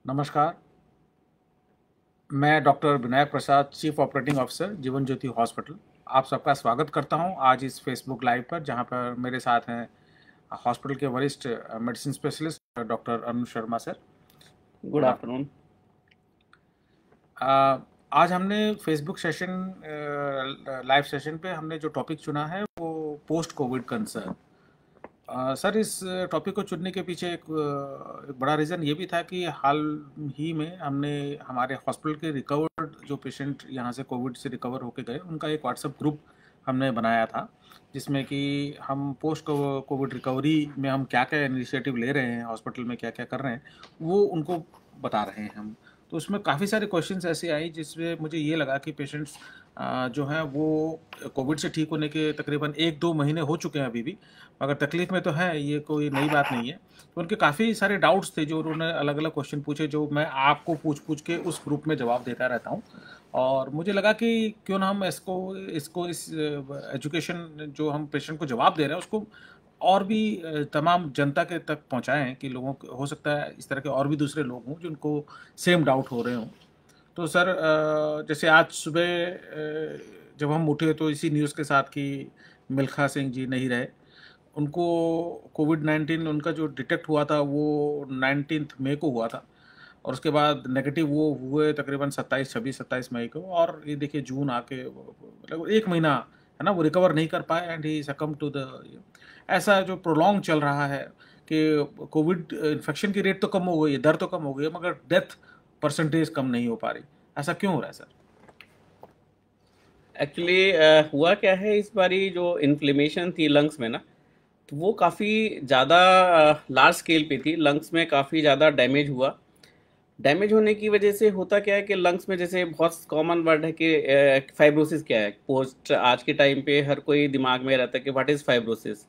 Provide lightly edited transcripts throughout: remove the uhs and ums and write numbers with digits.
नमस्कार। मैं डॉक्टर विनायक प्रसाद, chief operating officer, Jeevan Jyoti hospital. आप सबका स्वागत करता हूं आज इस फेसबुक लाइव पर, जहां पर मेरे साथ हैं हॉस्पिटल के वरिष्ठ medicine specialist doctor Arun Sharma sir. Good uh, afternoon. Uh, आज हमने फेसबुक सेशन, लाइव सेशन पे हमने जो टॉपिक चुना है वो पोस्ट कोविड कंसर्न। सर, इस टॉपिक को चुनने के पीछे एक बड़ा रीज़न ये भी था कि हाल ही में हमने हमारे हॉस्पिटल के रिकवर्ड जो पेशेंट यहाँ से कोविड से रिकवर होके गए, उनका एक व्हाट्सएप ग्रुप हमने बनाया था, जिसमें कि हम पोस्ट कोविड रिकवरी में हम क्या क्या इनिशिएटिव ले रहे हैं, हॉस्पिटल में क्या क्या कर रहे हैं, वो उनको बता रहे हैं हम। तो उसमें काफ़ी सारे क्वेश्चंस ऐसे आई जिसमें मुझे ये लगा कि पेशेंट्स जो हैं वो कोविड से ठीक होने के तकरीबन 1-2 महीने हो चुके हैं अभी भी, मगर तकलीफ में तो है, ये कोई नई बात नहीं है। तो उनके काफ़ी सारे डाउट्स थे जो उन्होंने अलग अलग क्वेश्चन पूछे, जो मैं आपको पूछ पूछ के उस ग्रुप में जवाब देता रहता हूँ। और मुझे लगा कि क्यों ना हम इसको इसको इस एजुकेशन जो हम पेशेंट को जवाब दे रहे हैं उसको और भी तमाम जनता के तक पहुँचाएं, कि लोगों को हो सकता है इस तरह के और भी दूसरे लोग हों जिनको सेम डाउट हो रहे हों। तो सर, जैसे आज सुबह जब हम उठे तो इसी न्यूज़ के साथ कि मिल्खा सिंह जी नहीं रहे, उनको कोविड-19 उनका जो डिटेक्ट हुआ था वो 19 मई को हुआ था, और उसके बाद नेगेटिव वो हुए तकरीबन 26 मई को, और ये देखिए जून आके मतलब 1 महीना है ना, वो रिकवर नहीं कर पाए एंड ही सकम्ब टू द। ऐसा जो प्रोलॉन्ग चल रहा है कि कोविड इन्फेक्शन की रेट तो कम हो गई है, दर तो कम हो गई है, मगर डेथ परसेंटेज कम नहीं हो पा रही। ऐसा क्यों हो रहा है सर? एक्चुअली हुआ क्या है, इस बारी जो इन्फ्लेमेशन थी लंग्स में ना, तो वो काफ़ी ज़्यादा लार्ज स्केल पे थी। लंग्स में काफ़ी ज़्यादा डैमेज हुआ। डैमेज होने की वजह से होता क्या है कि लंग्स में, जैसे बहुत कॉमन वर्ड है कि फाइब्रोसिस क्या है। पोस्ट आज के टाइम पे हर कोई दिमाग में रहता है कि व्हाट इज़ फाइब्रोसिस,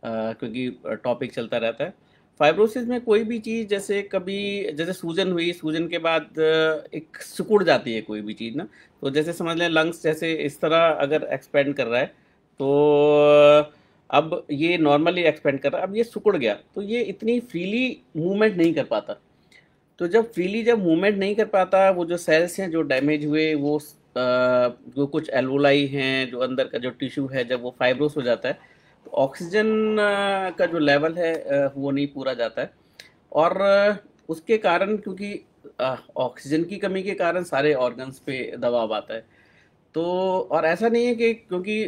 क्योंकि टॉपिक चलता रहता है। फाइब्रोसिस में कोई भी चीज़, जैसे कभी जैसे सूजन हुई, सूजन के बाद एक सिकुड़ जाती है कोई भी चीज़ ना। तो जैसे समझ लें लंग्स जैसे इस तरह अगर एक्सपेंड कर रहा है, तो अब ये नॉर्मली एक्सपेंड कर रहा है, अब ये सिकुड़ गया तो ये इतनी फ्रीली मूवमेंट नहीं कर पाता। तो जब मूवमेंट नहीं कर पाता, वो जो सेल्स हैं जो डैमेज हुए, वो जो कुछ एल्वोलाई हैं, जो अंदर का जो टिश्यू है, जब वो फाइब्रोस हो जाता है, तो ऑक्सीजन का जो लेवल है वो नहीं पूरा जाता है। और उसके कारण, क्योंकि ऑक्सीजन की कमी के कारण सारे ऑर्गन्स पे दबाव आता है। तो और ऐसा नहीं है कि क्योंकि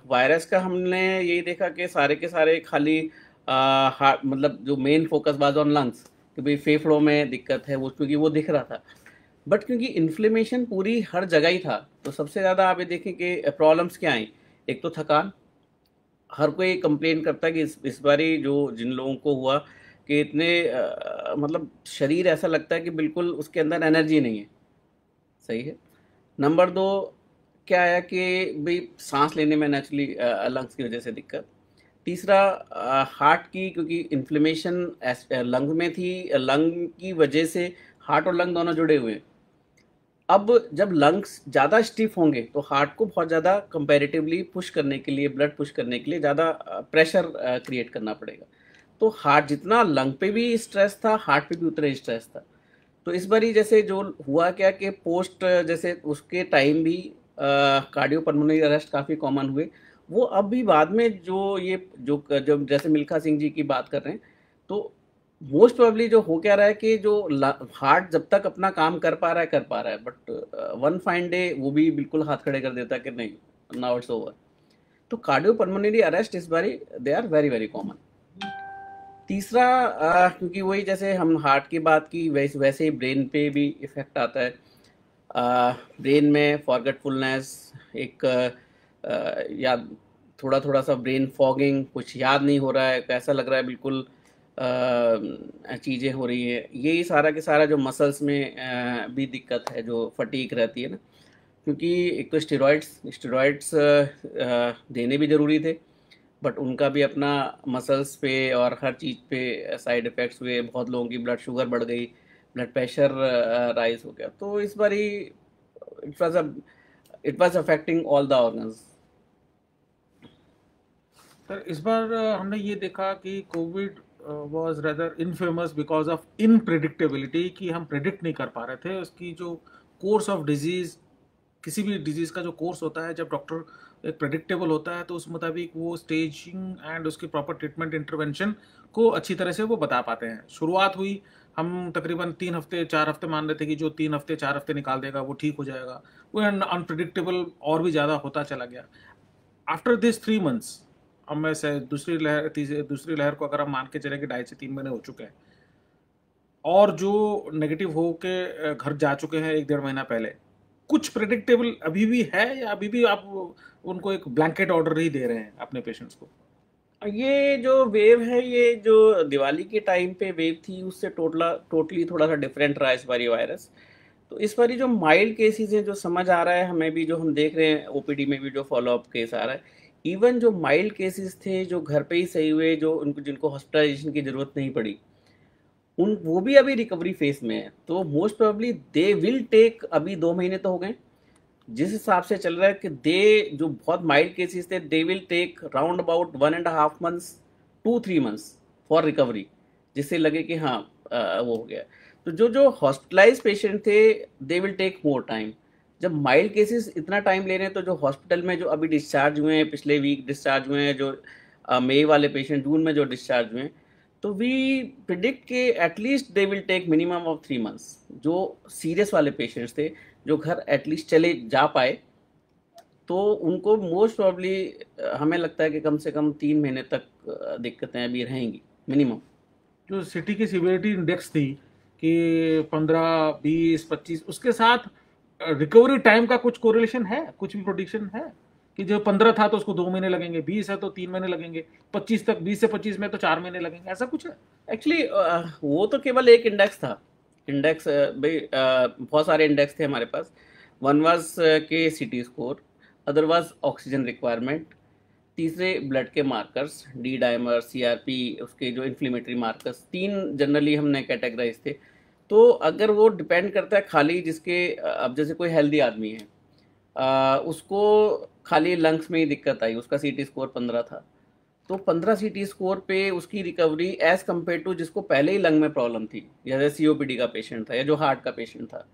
वायरस का हमने यही देखा कि सारे के सारे खाली हार्ट, मतलब जो main focus was on lungs, कि भाई फेफड़ों में दिक्कत है, वो क्योंकि वो दिख रहा था। बट क्योंकि इन्फ्लेमेशन पूरी हर जगह ही था, तो सबसे ज़्यादा आप ये देखें कि प्रॉब्लम्स क्या आई। एक तो थकान। हर कोई कंप्लेन करता है कि इस बारी जो जिन लोगों को हुआ, कि इतने मतलब शरीर ऐसा लगता है कि बिल्कुल उसके अंदर एनर्जी नहीं है। सही है। नंबर दो, क्या आया कि भाई सांस लेने में नेचुरली लंग्स की वजह से दिक्कत। तीसरा, हार्ट की, क्योंकि इन्फ्लेमेशन लंग में थी, लंग की वजह से हार्ट और लंग दोनों जुड़े हुए हैं। अब जब लंग्स ज़्यादा स्टिफ होंगे तो हार्ट को बहुत ज़्यादा कंपैरेटिवली पुश करने के लिए, ब्लड पुश करने के लिए ज़्यादा प्रेशर क्रिएट करना पड़ेगा। तो हार्ट जितना लंग पे भी स्ट्रेस था, हार्ट पे भी उतना ही स्ट्रेस था। तो इस बारी जैसे जो हुआ क्या कि पोस्ट, जैसे उसके टाइम भी कार्डियो पल्मोनरी अरेस्ट काफ़ी कॉमन हुए। वो अब भी बाद में जो ये जो जैसे मिल्खा सिंह जी की बात कर रहे हैं, तो मोस्ट प्रोबेबली जो हो क्या रहा है कि जो हार्ट जब तक अपना काम कर पा रहा है, बट वन फाइन डे वो भी बिल्कुल हाथ खड़े कर देता है कि नहीं, नाउ इट्स ओवर। तो कार्डियो पल्मोनरी अरेस्ट इस बारी they are very very common. तीसरा, क्योंकि वही जैसे हम हार्ट की बात की, वैसे वैसे ही ब्रेन पे भी इफ़ेक्ट आता है। ब्रेन में फॉरगेटफुलनेस, एक याद, थोड़ा थोड़ा सा ब्रेन फॉगिंग, कुछ याद नहीं हो रहा है, ऐसा लग रहा है बिल्कुल चीज़ें हो रही है। यही सारा के सारा जो मसल्स में भी दिक्कत है, जो फटीक रहती है ना। क्योंकि एक तो स्टेरॉइड्स देने भी ज़रूरी थे, बट उनका भी अपना मसल्स पे और हर चीज़ पे साइड इफ़ेक्ट्स हुए। बहुत लोगों की ब्लड शुगर बढ़ गई, ब्लड प्रेशर राइज हो गया। तो इस बारी it was uh it was affecting all the organs. Sir, इस बार हमने ये देखा कि COVID was rather infamous because of unpredictability, कि हम प्रेडिक्ट नहीं कर पा रहे थे उसकी जो कोर्स ऑफ डिजीज, किसी भी डिजीज का जो कोर्स होता है, जब डॉक्टर एक प्रेडिक्टेबल होता है तो उस मुताबिक वो स्टेजिंग एंड उसकी प्रॉपर ट्रीटमेंट इंटरवेंशन को अच्छी तरह से वो बता पाते हैं। शुरुआत हुई, हम तकरीबन 3 हफ्ते 4 हफ्ते मान रहे थे कि जो 3 हफ्ते 4 हफ्ते निकाल देगा वो ठीक हो जाएगा, वो अनप्रिडिक्टेबल और भी ज़्यादा होता चला गया। आफ्टर दिस 3 मंथ्स, अब मैं से दूसरी लहर को अगर हम मान के चले कि 2.5 से 3 महीने हो चुके हैं, और जो नेगेटिव हो के घर जा चुके हैं 1 डेढ़ महीना पहले, कुछ प्रेडिक्टेबल अभी भी है या अभी भी आप उनको एक ब्लैंकेट ऑर्डर ही दे रहे हैं अपने पेशेंट्स को? ये जो वेव है, ये जो दिवाली के टाइम पे वेव थी, उससे टोटली थोड़ा सा डिफरेंट रहा इस बारी वायरस। तो इस बारी जो माइल्ड केसेस हैं, जो समझ आ रहा है हमें भी, जो हम देख रहे हैं ओपीडी में भी जो फॉलोअप केस आ रहा है, इवन जो माइल्ड केसेस थे जो घर पे ही सही हुए, जो उनको जिनको हॉस्पिटलाइजेशन की ज़रूरत नहीं पड़ी, उन वो भी अभी रिकवरी फेज में है। तो most probably they will take, अभी 2 महीने तो हो गए, जिस हिसाब से चल रहा है कि दे जो बहुत माइल्ड केसेस थे, they will take round about 1.5 months to 3 months for recovery, जिससे लगे कि हाँ वो हो गया। तो जो जो हॉस्पिटलाइज पेशेंट थे, they will take more time. जब माइल्ड केसेस इतना टाइम ले रहे हैं, तो जो हॉस्पिटल में जो अभी डिस्चार्ज हुए हैं, पिछले वीक डिस्चार्ज हुए हैं, जो मई वाले पेशेंट जून में जो डिस्चार्ज हुए हैं, तो वी प्रिडिक्ट के at least they will take minimum of 3 months। जो सीरियस वाले पेशेंट्स थे, जो घर एटलीस्ट चले जा पाए, तो उनको मोस्ट प्रॉब्ली हमें लगता है कि कम से कम 3 महीने तक दिक्कतें अभी रहेंगी मिनिमम। जो सिटी की सिवियरिटी इंडेक्स थी कि 15, 20, 25, उसके साथ रिकवरी टाइम का कुछ कोरिलेशन है, कुछ भी प्रोडिक्शन है कि जो 15 था तो उसको 2 महीने लगेंगे, 20 है तो 3 महीने लगेंगे, 25 तक, 20 से 25 में तो 4 महीने लगेंगे, ऐसा कुछ है? एक्चुअली वो तो केवल एक इंडेक्स था। इंडेक्स भाई बहुत सारे इंडेक्स थे हमारे पास। वन वाज के सीटी score, other was oxygen requirement, तीसरे ब्लड के मार्कर्स, डी डायमर, सीआरपी, उसके जो इन्फ्लेमेटरी मार्कर्स, 3 जनरली हमने कैटेगराइज थे। तो अगर वो डिपेंड करता है खाली जिसके अब जैसे कोई हेल्दी आदमी है, उसको खाली लंग्स में ही दिक्कत आई, उसका सीटी स्कोर 15 था, तो 15 सीटी स्कोर पे उसकी रिकवरी एज कम्पेयर टू जिसको पहले ही लंग में प्रॉब्लम थी, जैसे सीओपीडी का पेशेंट था, या जो हार्ट का पेशेंट था,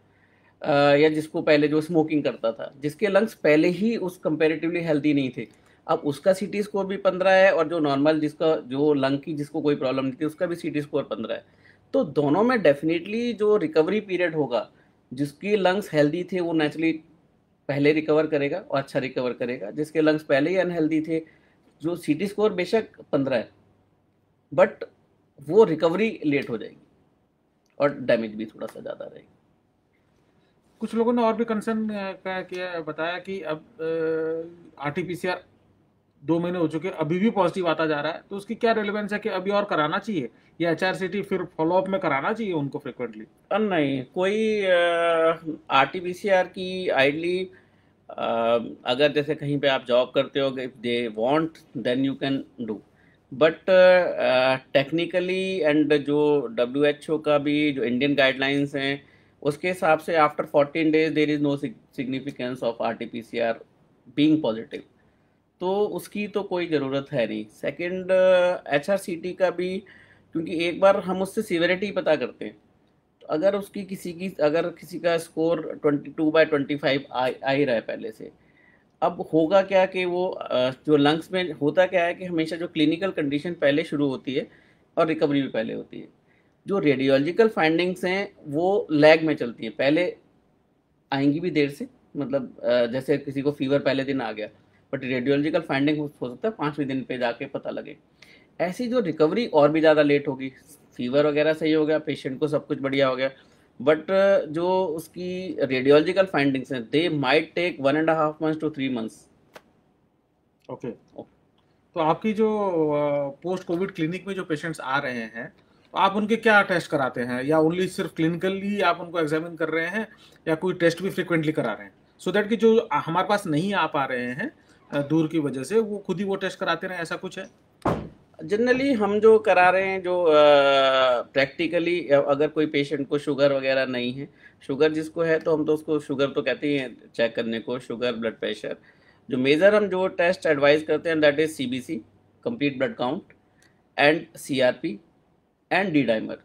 या जिसको पहले जो स्मोकिंग करता था, जिसके लंग्स पहले ही उस कंपेरेटिवली हेल्दी नहीं थे, अब उसका सीटी स्कोर भी 15 है, और जो नॉर्मल जिसका जो लंग की जिसको कोई प्रॉब्लम नहीं थी, उसका भी सीटी स्कोर 15 है। तो दोनों में डेफिनेटली जो रिकवरी पीरियड होगा, जिसकी लंग्स हेल्दी थे वो नेचुरली पहले रिकवर करेगा और अच्छा रिकवर करेगा। जिसके लंग्स पहले ही अनहेल्दी थे, जो सीटी स्कोर बेशक 15 है, बट वो रिकवरी लेट हो जाएगी और डैमेज भी थोड़ा सा ज़्यादा रहेगी। कुछ लोगों ने और भी कंसर्न किया, बताया कि अब आरटीपीसीआर 2 महीने हो चुके, अभी भी पॉजिटिव आता जा रहा है, तो उसकी क्या रेलेवेंस है कि अभी और कराना चाहिए, या एचआरसीटी फिर फॉलोअप में कराना चाहिए उनको फ्रिक्वेंटली? नहीं, कोई आरटीपीसीआर की आइडली, अगर जैसे कहीं पे आप जॉब करते हो, if they want then you can do, but technically and जो डब्ल्यूएचओ का भी जो इंडियन गाइडलाइंस हैं, उसके हिसाब से after 14 days there is no significance of RTPCR being positive, तो उसकी तो कोई ज़रूरत है नहीं। सेकंड, एचआरसीटी का भी, क्योंकि एक बार हम उससे सीवियरिटी पता करते हैं, तो अगर अगर किसी का स्कोर 22/25 आ ही रहा है पहले से, अब होगा क्या कि वो जो लंग्स में होता क्या है कि हमेशा जो क्लिनिकल कंडीशन पहले शुरू होती है और रिकवरी भी पहले होती है। जो रेडियोलॉजिकल फाइंडिंग्स हैं वो लैग में चलती हैं, पहले आएंगी भी देर से, मतलब जैसे किसी को फीवर पहले दिन आ गया, बट रेडियोलॉजिकल फाइंडिंग हो सकता है 5वें दिन पे जाके पता लगे। ऐसी जो रिकवरी और भी ज़्यादा लेट होगी, फीवर वगैरह सही हो गया, पेशेंट को सब कुछ बढ़िया हो गया, बट जो उसकी रेडियोलॉजिकल फाइंडिंग्स हैं, they might take 1.5 months to 3 months। Okay. तो आपकी जो पोस्ट कोविड क्लिनिक में जो पेशेंट्स आ रहे हैं, तो आप उनके क्या टेस्ट कराते हैं, या ओनली सिर्फ क्लिनिकली आप उनको एग्जामिन कर रहे हैं, या कोई टेस्ट भी फ्रिक्वेंटली करा रहे हैं, सो दैट कि जो हमारे पास नहीं आ पा रहे हैं दूर की वजह से, वो खुद ही वो टेस्ट कराते रहे, ऐसा कुछ है? जनरली हम जो करा रहे हैं, जो प्रैक्टिकली, अगर कोई पेशेंट को शुगर वगैरह नहीं है, शुगर जिसको है तो हम तो उसको शुगर तो कहते ही हैं चेक करने को, शुगर, ब्लड प्रेशर, जो मेजर हम जो टेस्ट एडवाइस करते हैं that is CBC, complete blood count, and CRP, and D dimer,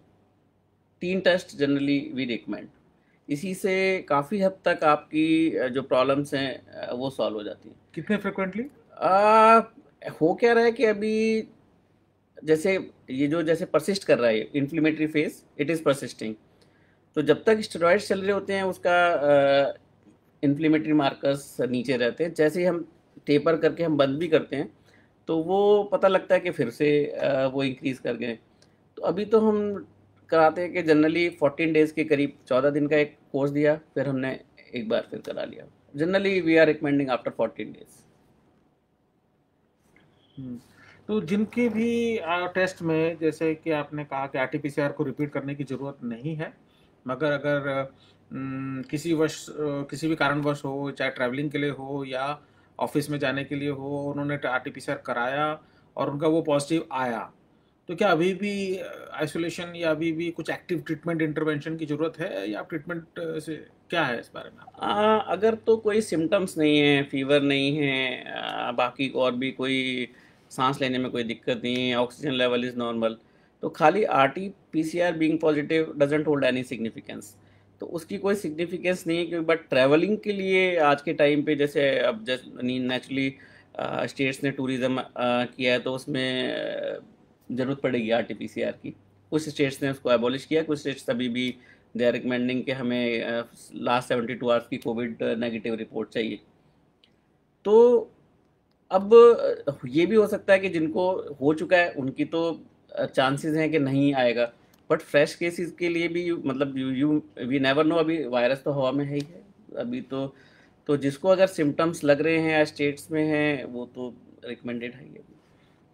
3 test generally we recommend. इसी से काफ़ी हद तक आपकी जो प्रॉब्लम्स हैं वो सॉल्व हो जाती हैं। कितने फ्रिक्वेंटली? आ, हो क्या रहा है कि अभी जैसे ये जो जैसे परसिस्ट कर रहा है inflammatory phase, it is persisting. तो जब तक स्टेरॉइड्स चल रहे होते हैं उसका इन्फ्लेमेटरी मार्कर्स नीचे रहते हैं। जैसे ही हम टेपर करके हम बंद भी करते हैं तो वो पता लगता है कि फिर से वो इंक्रीज़ कर गए। तो अभी तो हम कराते हैं कि जनरली 14 डेज़ के करीब 14 दिन का एक कोर्स दिया, फिर हमने एक बार फिर करा लिया। Generally we are recommending after 14 days. तो जिनके भी टेस्ट में, जैसे कि आपने कहा कि आरटीपीसीआर को रिपीट करने की ज़रूरत नहीं है, मगर अगर किसी भी कारणवश हो, चाहे ट्रैवलिंग के लिए हो या ऑफिस में जाने के लिए हो, उन्होंने आरटीपीसीआर कराया और उनका वो पॉजिटिव आया, तो क्या अभी भी आइसोलेशन या अभी भी कुछ एक्टिव ट्रीटमेंट इंटरवेंशन की ज़रूरत है, या ट्रीटमेंट से क्या है इस बारे में आपका? अगर तो कोई सिम्टम्स नहीं है, फीवर नहीं है, बाकी और भी कोई सांस लेने में कोई दिक्कत नहीं है, ऑक्सीजन लेवल इज़ नॉर्मल, तो खाली RT PCR being positive doesn't hold any significance. तो उसकी कोई सिग्निफिकेंस नहीं है क्योंकि बट ट्रैवलिंग के लिए आज के टाइम पे जैसे अब जैसे नेचुरली स्टेट्स ने टूरिज़्म किया है तो उसमें ज़रूरत पड़ेगी आरटी पीसीआर की। कुछ स्टेट्स ने उसको एबॉलिश किया, कुछ स्टेट्स अभी भी दे आर रिकमेंडिंग कि हमें लास्ट 72 आवर्स की कोविड नेगेटिव रिपोर्ट चाहिए। तो अब ये भी हो सकता है कि जिनको हो चुका है उनकी तो चांसेस हैं कि नहीं आएगा, बट फ्रेश केसेस के लिए भी मतलब यू वी नेवर नो। अभी वायरस तो हवा में है ही है अभी तो जिसको अगर सिम्टम्स लग रहे हैं या स्टेट्स में हैं वो तो रिकमेंडेड है ही।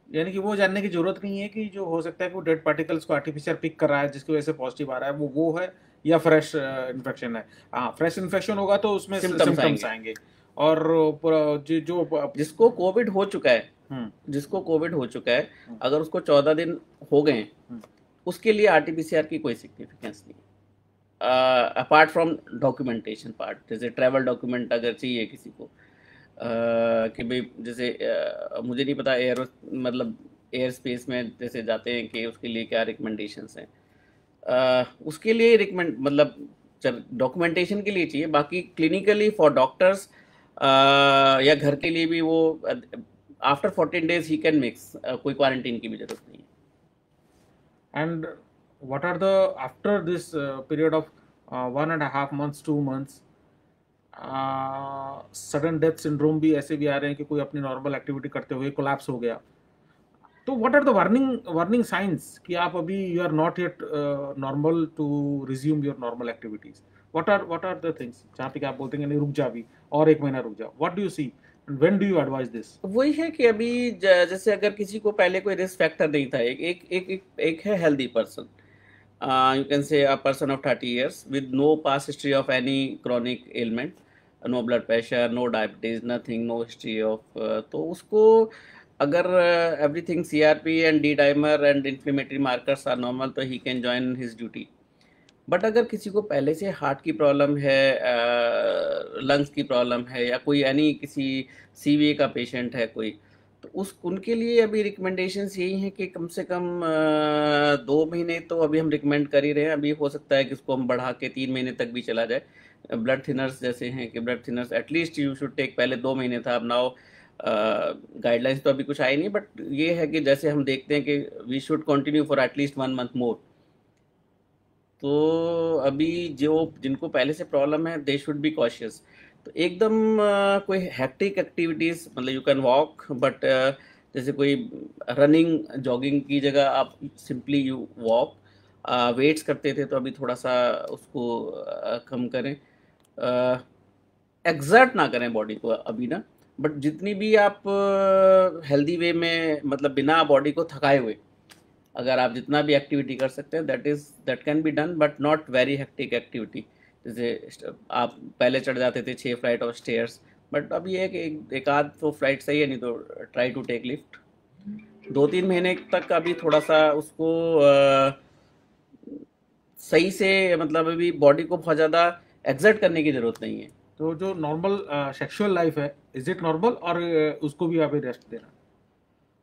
यानी कि वो जानने की जरूरत नहीं है कि जो हो सकता है कि वो डेड पार्टिकल्स को आर्टिफिशियल पिक कर रहा है जिसकी वजह से पॉजिटिव आ रहा है, वो है, या फ्रेश इन्फेक्शन है। हाँ, फ्रेश इन्फेक्शन होगा तो उसमें सिम्टम्स सिम्टम्स आएंगे। आएंगे। और जिसको कोविड हो चुका है, हम्म जिसको कोविड हो चुका है, अगर उसको 14 दिन हो गए हैं, उसके लिए आरटीपीसीआर की कोई सिग्निफिकेंस नहीं। अपार्ट फ्रॉम डॉक्यूमेंटेशन पार्ट, जैसे ट्रैवल डॉक्यूमेंट अगर चाहिए किसी को कि भाई जैसे मुझे नहीं पता एयर मतलब एयर स्पेस में जैसे जाते हैं कि उसके लिए क्या रिकमेंडेशंस हैं, उसके लिए रिकमेंड मतलब डॉक्यूमेंटेशन के लिए चाहिए। बाकी क्लिनिकली फॉर डॉक्टर्स या घर के लिए भी वो आफ्टर 14 डेज ही कैन मिक्स, कोई क्वारंटीन की भी जरूरत नहीं है। And what are the after this period of 1.5 months 2 months, sudden death syndrome भी ऐसे भी आ रहे हैं कि कोई अपनी नॉर्मल एक्टिविटी करते हुए कोलैप्स हो गया। तो what are the warning signs कि आप अभी you are not yet normal to resume your normal activities? What are the things जहाँ पे कि आप बोलते हैं नहीं रुक जा अभी और 1 महीना रुक जा? What do you see, when do you advise this? वही है कि अभी जैसे अगर किसी को पहले कोई रिस्क फैक्टर नहीं था, एक है healthy person, you can say a person of 30 years with no past history of any chronic ailment, no blood pressure, no diabetes, nothing, no history of तो उसको अगर everything CRP and D dimer and inflammatory markers are normal तो he can join his duty। But अगर किसी को पहले से heart की प्रॉब्लम है, लंग्स की प्रॉब्लम है, या कोई यानी किसी सीवीए का पेशेंट है कोई, तो उस उनके लिए अभी रिकमेंडेशंस यही हैं कि कम से कम 2 महीने तो अभी हम रिकमेंड कर ही रहे हैं। अभी हो सकता है कि उसको हम बढ़ा के 3 महीने तक भी चला जाए। ब्लड थिनर्स जैसे हैं कि blood thinners at least you should take, पहले 2 महीने था, अब नाउ गाइडलाइंस तो अभी कुछ आई नहीं, बट ये है कि जैसे हम देखते हैं कि we should continue for at least 1 month more. तो अभी जो जिनको पहले से प्रॉब्लम है दे शुड बी कॉशियस। तो एकदम कोई हैक्टिक एक्टिविटीज़ मतलब यू कैन वॉक, बट जैसे कोई रनिंग जॉगिंग की जगह आप सिंपली यू वॉक। वेट्स करते थे तो अभी थोड़ा सा उसको कम करें, एग्जर्ट ना करें बॉडी को अभी ना। बट जितनी भी आप हेल्दी वे में मतलब बिना बॉडी को थकाए हुए अगर आप जितना भी एक्टिविटी कर सकते हैं that can be done, but not very hectic activity. जैसे आप पहले चढ़ जाते थे 6 फ्लाइट ऑफ स्टेयर्स, बट अब ये है कि एक आध तो फ्लाइट सही है, नहीं तो ट्राई टू टेक लिफ्ट। 2-3 महीने तक अभी थोड़ा सा उसको सही से मतलब अभी बॉडी को बहुत ज़्यादा एक्सर्ट करने की ज़रूरत नहीं है। तो जो नॉर्मल सेक्सुअल लाइफ है, इज इट नॉर्मल, और उसको भी अभी रेस्ट देना?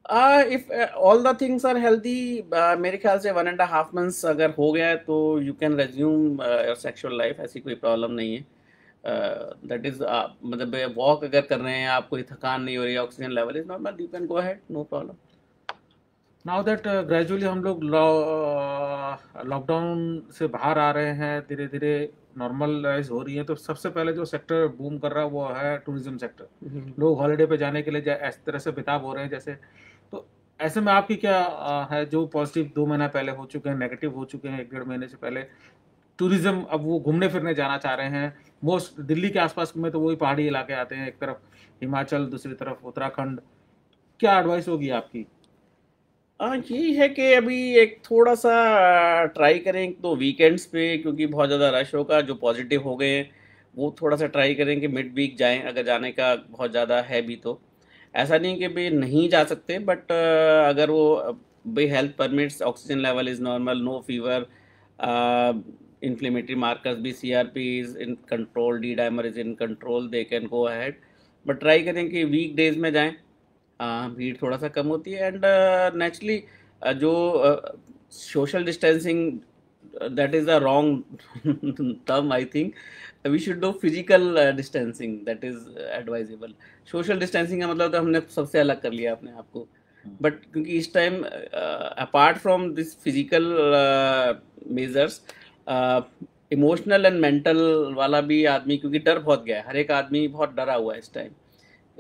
If all the things are healthy, मेरे ख्याल से 1.5 months अगर हो गया है तो you can resume your sexual life, ऐसी कोई प्रॉब्लम नहीं है। दैट इज मतलब वॉक अगर कर रहे हैं आप, कोई थकान नहीं हो रही है, oxygen level is normal, you can go ahead, no problem. Now that gradually हम लोग लॉकडाउन से बाहर आ रहे हैं, धीरे धीरे नॉर्मलाइज हो रही है, तो सबसे पहले जो सेक्टर बूम कर रहा है वो है टूरिज्म सेक्टर। लोग हॉलिडे पे जाने के लिए इस तरह से बेताब हो रहे हैं जैसे। तो ऐसे में आपकी क्या है, जो पॉजिटिव 2 महीना पहले हो चुके हैं, नेगेटिव हो चुके हैं 1-1.5 महीने से पहले, टूरिज्म अब वो घूमने फिरने जाना चाह रहे हैं। मोस्ट दिल्ली के आसपास में तो वही पहाड़ी इलाके आते हैं, एक तरफ हिमाचल, दूसरी तरफ उत्तराखंड। क्या एडवाइस होगी आपकी? यही है कि अभी एक थोड़ा सा ट्राई करें तो वीकेंड्स पे, क्योंकि बहुत ज़्यादा रश होगा, जो पॉजिटिव हो गए हैं वो थोड़ा सा ट्राई करें कि मिड वीक जाएं, अगर जाने का बहुत ज़्यादा है भी तो। ऐसा नहीं कि भाई नहीं जा सकते, बट अगर वो भाई health permits, oxygen level is normal, no fever, inflammatory markers भी, CRP is in control, D dimer is in control, they can go ahead. But try करें कि वीक डेज में जाएं, भीड़ थोड़ा सा कम होती है। एंड नेचुरली जो social distancing, that is a wrong term I think, we should do physical distancing, that is advisable. Social distancing का मतलब तो हमने सबसे अलग कर लिया अपने आप को, बट क्योंकि इस time apart from this physical measures, emotional and mental वाला भी आदमी, क्योंकि डर बहुत गया है, हर एक आदमी बहुत डरा हुआ है इस टाइम,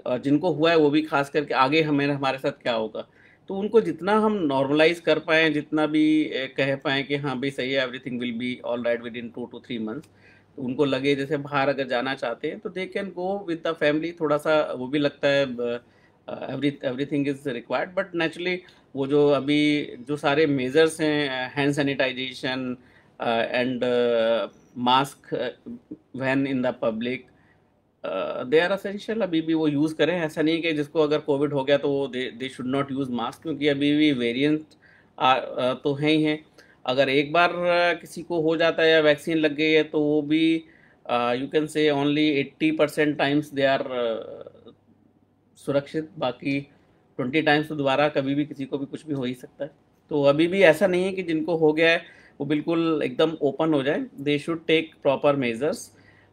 और जिनको हुआ है वो भी खास करके आगे हमें हमारे साथ क्या होगा। तो उनको जितना हम नॉर्मलाइज कर पाएँ, जितना भी कह पाएँ कि हाँ भाई सही है, everything will be all right with in 2 to 3 months, तो उनको लगे जैसे बाहर अगर जाना चाहते हैं तो they can go with the family. थोड़ा सा वो भी लगता है, everything is required, but naturally वो जो अभी जो सारे मेजर्स हैं, hand sanitisation and mask when in the public, they are essential, अभी भी वो यूज़ करें। ऐसा नहीं कि जिसको अगर कोविड हो गया तो वो they should not use mask, क्योंकि अभी भी वेरिएंट तो हैं ही हैं। अगर एक बार किसी को हो जाता है या वैक्सीन लग गई है तो वो भी you can say only 80% times they are सुरक्षित, बाकी 20 टाइम्स तो दोबारा कभी भी किसी को भी कुछ भी हो ही सकता है। तो अभी भी ऐसा नहीं है कि जिनको हो गया है वो बिल्कुल एकदम ओपन हो जाए, they should take proper measures,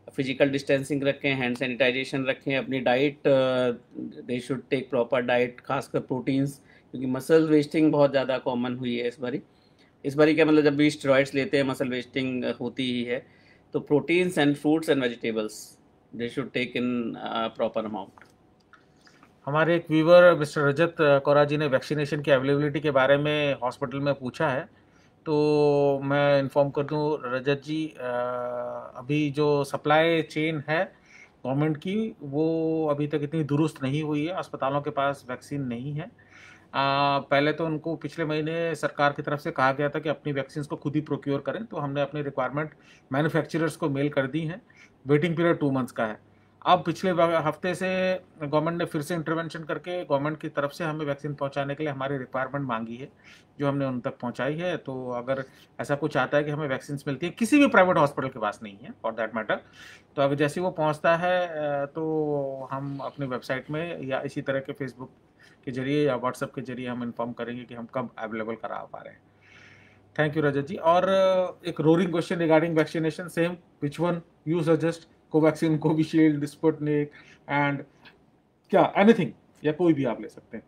physical distancing रखें, हैंड सैनिटाइजेशन रखें, अपनी diet, they should take proper diet, खासकर प्रोटीन्स, क्योंकि मसल वेस्टिंग बहुत ज़्यादा कॉमन हुई है इस बारी क्या मतलब, जब भी स्टेरॉइड्स लेते हैं मसल वेस्टिंग होती ही है। तो proteins and fruits and vegetables they should take in proper amount. हमारे एक व्यूवर मिस्टर रजत कोरा जी ने वैक्सीनेशन की अवेलेबिलिटी के बारे में हॉस्पिटल में पूछा है, तो मैं इन्फॉर्म कर दूं रजत जी, अभी जो सप्लाई चेन है गवर्नमेंट की, वो अभी तक इतनी दुरुस्त नहीं हुई है, अस्पतालों के पास वैक्सीन नहीं है। पहले तो उनको पिछले महीने सरकार की तरफ से कहा गया था कि अपनी वैक्सीन को खुद ही प्रोक्योर करें, तो हमने अपनी रिक्वायरमेंट मैन्युफैक्चरर्स को मेल कर दी है। वेटिंग पीरियड 2 मंथ्स का है। अब पिछले हफ्ते से गवर्नमेंट ने फिर से इंटरवेंशन करके गवर्नमेंट की तरफ से हमें वैक्सीन पहुंचाने के लिए हमारी रिक्वायरमेंट मांगी है, जो हमने उन तक पहुंचाई है। तो अगर ऐसा कुछ आता है कि हमें वैक्सीन मिलती है, किसी भी प्राइवेट हॉस्पिटल के पास नहीं है फॉर दैट मैटर, तो अगर जैसे वो पहुंचता है तो हम अपनी वेबसाइट में या इसी तरह के फेसबुक के जरिए या व्हाट्सएप के जरिए हम इन्फॉर्म करेंगे कि हम कब अवेलेबल करा पा रहे हैं। थैंक यू रजत जी। और एक roaring question regarding vaccination, same, which one you suggest, Covaxin, Covishield, Sputnik and क्या एनीथिंग, या कोई भी आप ले सकते हैं?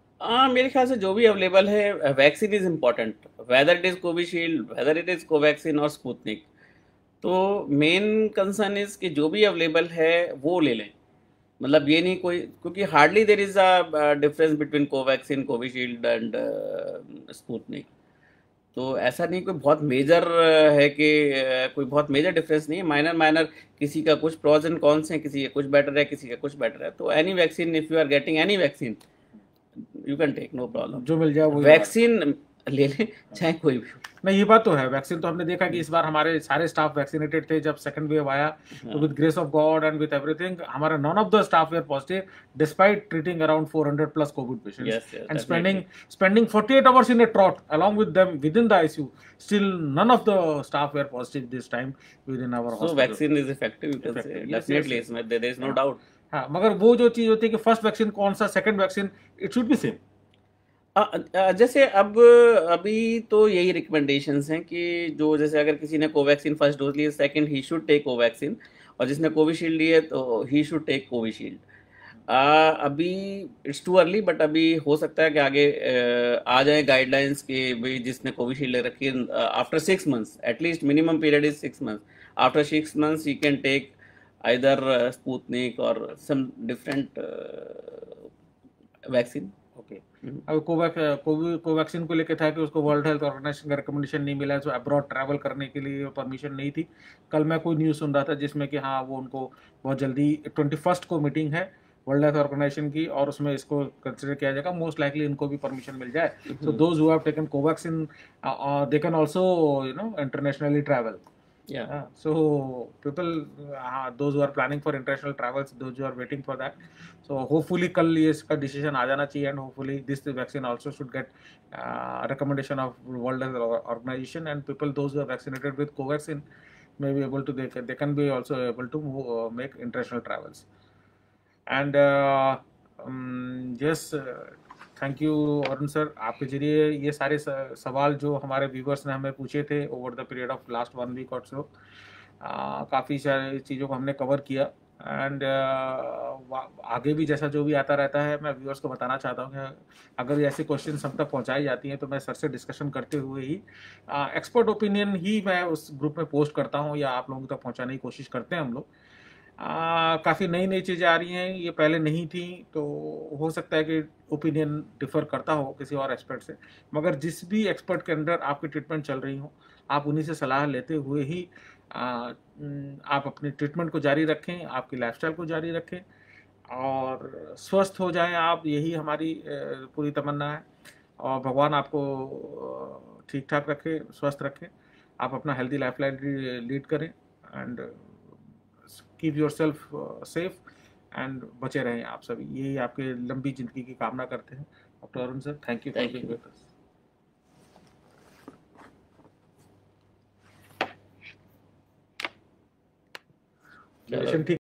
मेरे ख्याल से जो भी अवेलेबल है, vaccine is important, whether it is Covishield, whether it is Covaxin और स्पुतनिक। तो मेन कंसर्न इज कि जो भी अवेलेबल है वो ले लें, मतलब ये नहीं कोई, क्योंकि hardly there is a difference between Covaxin, Covishield and Sputnik. तो ऐसा नहीं कोई बहुत मेजर है कि कोई बहुत मेजर डिफरेंस नहीं है, माइनर माइनर, किसी का कुछ प्रॉज एंड कॉन्स हैं, किसी का कुछ बेटर है, किसी का कुछ बेटर है। तो any vaccine, if you are getting any vaccine, you can take, no problem. जो मिल जाए वही वैक्सीन ले लें, चाहे कोई भी हो। नहीं, ये बात तो है। वैक्सीन तो हमने देखा कि इस बार हमारे सारे स्टाफ वैक्सीनेटेड थे जब सेकंड वेव आया, तो with grace of God and with everything हमारा none of the staff were positive, despite treating around 400 plus COVID patients and spending 48 hours in a trot along with them within the ICU. Still, none of the staff were positive this time within our hospital. So vaccine is effective, you can say, definitely, इसमें there is no doubt. हाँ, मगर वो जो चीज होती है कि first vaccine कौन सा, second vaccine, it should be same. जैसे अब अभी तो यही रिकमेंडेशंस हैं कि जो जैसे अगर किसी ने कोवैक्सीन फर्स्ट डोज ली है, second he should take Covaxin, और जिसने कोविशील्ड ली है तो ही शुड टेक कोविशील्ड। अभी इट्स टू अर्ली, बट अभी हो सकता है कि आगे आ जाए गाइडलाइंस कि भाई जिसने कोविशील्ड ले रखी है, after 6 months, at least minimum period is 6 months, after 6 months you can take either Sputnik और सम डिफरेंट वैक्सीन। ओके। अब कोवैक्सीन को लेके था कि उसको वर्ल्ड हेल्थ ऑर्गेनाइजेशन का रिकमेंडेशन नहीं मिला है, तो अब्रॉड ट्रैवल करने के लिए परमिशन नहीं थी। कल मैं कोई न्यूज़ सुन रहा था जिसमें कि हाँ वो उनको बहुत जल्दी 21 को मीटिंग है वर्ल्ड हेल्थ ऑर्गेनाइजेशन की, और उसमें इसको कंसिडर किया जाएगा। मोस्ट लाइकली इनको भी परमिशन मिल जाए, so those who have taken Covaxin they can also internationally travel. Yeah. So people, those who are planning for international travels, those who are waiting for that, so hopefully कल ये इसका decision आ जाना चाहिए, and hopefully this vaccine also should get recommendation of World Health Organization, and people those who are vaccinated with Covaxin may be able to, they can be also able to make international travels. And yes, thank you Arun sir, आपके जरिए ये सारे सवाल जो हमारे viewers ने हमें पूछे थे over the period of last 1 week और सो, काफ़ी सारी चीज़ों को हमने कवर किया। एंड आगे भी जैसा जो भी आता रहता है, मैं व्यूअर्स को बताना चाहता हूँ कि अगर ऐसे क्वेश्चन हम तक पहुँचाई जाती हैं तो मैं सर से डिस्कशन करते हुए ही एक्सपर्ट ओपिनियन ही मैं उस ग्रुप में पोस्ट करता हूँ, या आप लोगों तक पहुँचाने की कोशिश करते हैं हम लोग। काफ़ी नई नई चीज़ें आ रही हैं, ये पहले नहीं थी, तो हो सकता है कि ओपिनियन डिफर करता हो किसी और एक्सपर्ट से, मगर जिस भी एक्सपर्ट के अंडर आपकी ट्रीटमेंट चल रही हो, आप उन्हीं से सलाह लेते हुए ही आप अपनी ट्रीटमेंट को जारी रखें, आपकी लाइफस्टाइल को जारी रखें, और स्वस्थ हो जाएं आप, यही हमारी पूरी तमन्ना है। और भगवान आपको ठीक ठाक रखे, स्वस्थ रखे, आप अपना हेल्दी लाइफ लीड करें, and keep your self safe, and बचे रहें आप सभी, यही आपके लंबी जिंदगी की कामना करते हैं। Doctor Arun sir, thank you for being with us. ठीक